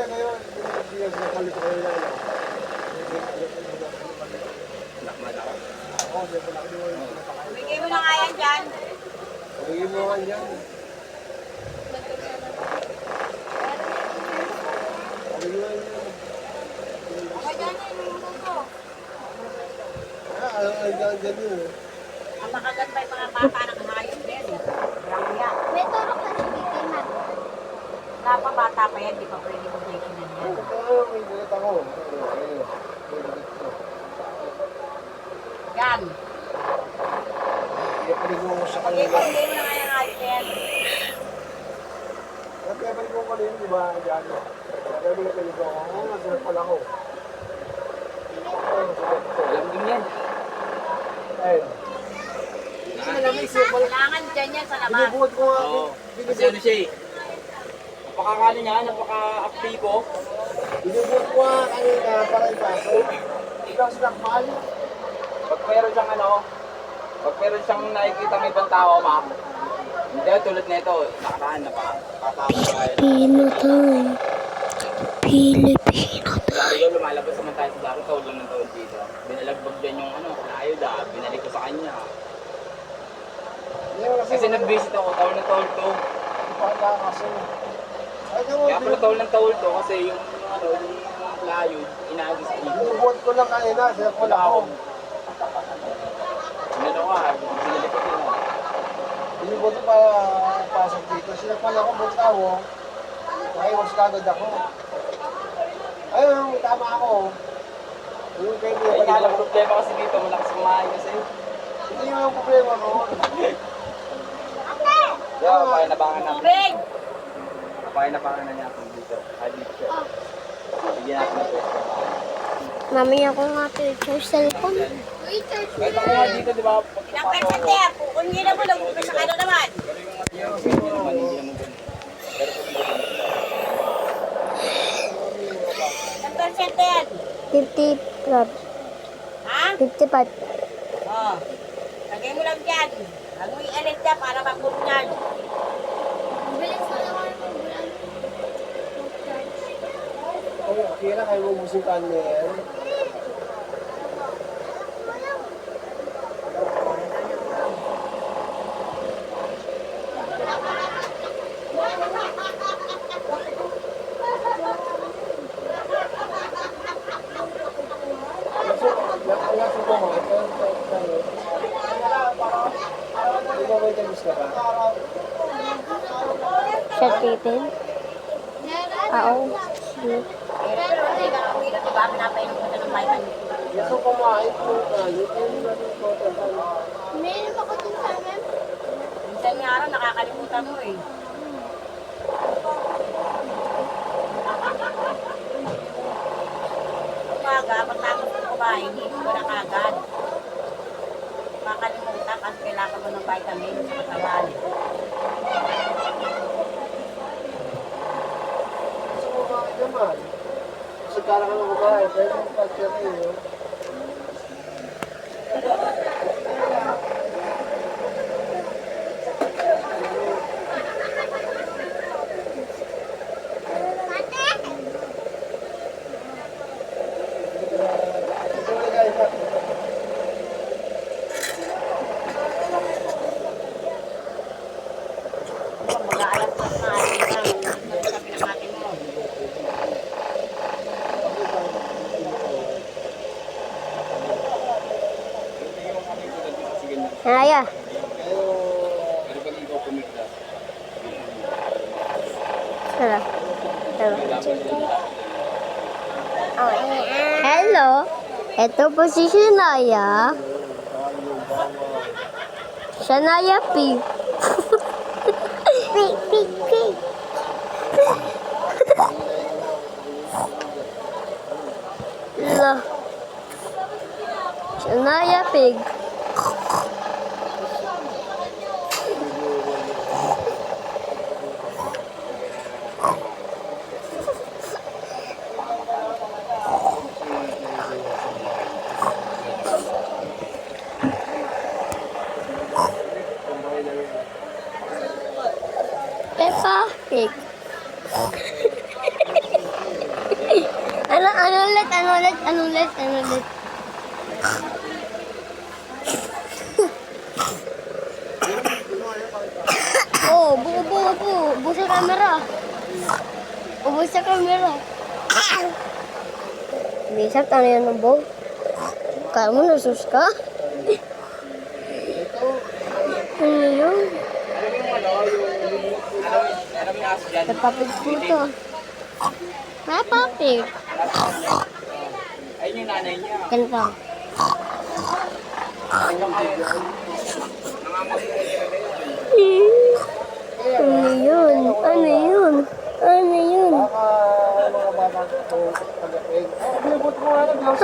ngayon, hindi na sinasalit ko ngayon lang. Oo, hindi ko nakinuha. Bigay mo na nga yan dyan. Bigay mo nga yan. Bigay mo nga yan. Okay, dyan na yung mundo. Dyan yun. Ang makaganda yung mga bata ng hayop din. Marami yan. May turok na si Vicky, ma'am. Napabata pa yan, di pa pwede mo breaking na yan. May dagat ako. Yan. Kaya paligo ko sa Bigay kanila. mo na nga yung hayop na yan. Kaya paligo ko kanila, di ba? Dyan. Kaya paligo ako. Oo, nasulat pala ako. Alam din yan. Ayun. Kailangan dyan yan sa labas. Binubuhat ko nga. Oo. Kasi ano siya eh. Napakakano niya, napaka-aktibo. Binubuhat ko nga kanina para ipaso. Ikaw sinakmal. Pag meron siyang ano, pag meron siyang nakikita ng ibang tao, ma'am. Hindi, tulad nito, nakaraan, napakatawa tayo. Pilipino tayo. Pilipino tayo. Sabi ko, lumalabas naman tayo sa daro, tawag lang ng tawag dito. Binalagbag dyan yung ano, ayod binalik ko sa kanya. Kasi nag-visit ako, tawag ng tawag to. Pala kasi. Kaya pala tawag ng tawag to, kasi yung ano, yung layod, inaagis ko. Binubuhat ko lang kanina. Sinakmal ako. Ano ka, binalik ko din. Binubuhat ko para pasok dito. Sinakmal ako, buhat ako. Nakaiwas kagad ako. Ayun, tama ako. Yung kayo Ay, niya nga lang, problema kasi dito, malakas kumain kasi. Hindi yung problema ko. Yeah, pakinabangan natin. Tubig! Pakinabangan na niya ako dito. Ay, dito siya. Bigyan natin ng pwesto. Mamaya ko nga charge cellphone. Kahit ako nga dito, di ba? Ilang percent yan? Kung hindi na mo, nagbukas sa kano naman. Pero yung hindi naman, hindi naman ganun. Pero kung hindi naman. Ilang percent yan? 55. Ha? 55. Oo. Lagay mo lang dyan. Huwag mo i-alit dyan para mag-booknard. Bilis mo naman yung bulan. Okay na, kayo mabusin ka na yan. Siya titin. Oo. Pero hindi ka uminom, diba? Pinapainom ko ng vitamin. Gusto ko kumain po tayo. Meron ako dun sa amin. Minsan nga araw, nakakalimutan mo eh. Umaga, pagtapos ko kumain, hindi ko na kagad. Makakalimutan kasi kailangan mo ng vitamin sa katawan. Gusto ko kumain naman. Kasi kala ka ng kumain. Pero yung pag-share niyo. Mag-aalas na sa atin lang. Sabi ng atin mo. Alaya. Pero pag ikaw pumigla, Hello. Hello. Ito po si Shania. Shania P. Pig, pig, pig. La. Shania Pig. Peppa Pig. Ano ulit, ano ulit, ano ulit, ano ulit. Oh, buo. Buo sa camera. Ubo sa camera. Bisa, ano yan ng buo? Kaya mo nasus ka? Ano yun? Alam mo yung ano, alam mo yung aso dyan? Napapig ko to. Napapig. Ayun yung nanay niya. Ganito. Ano yun? Ano yun? Ano yun? Baka mga bata ko pag-apig. Ay, mo nga ng gloves.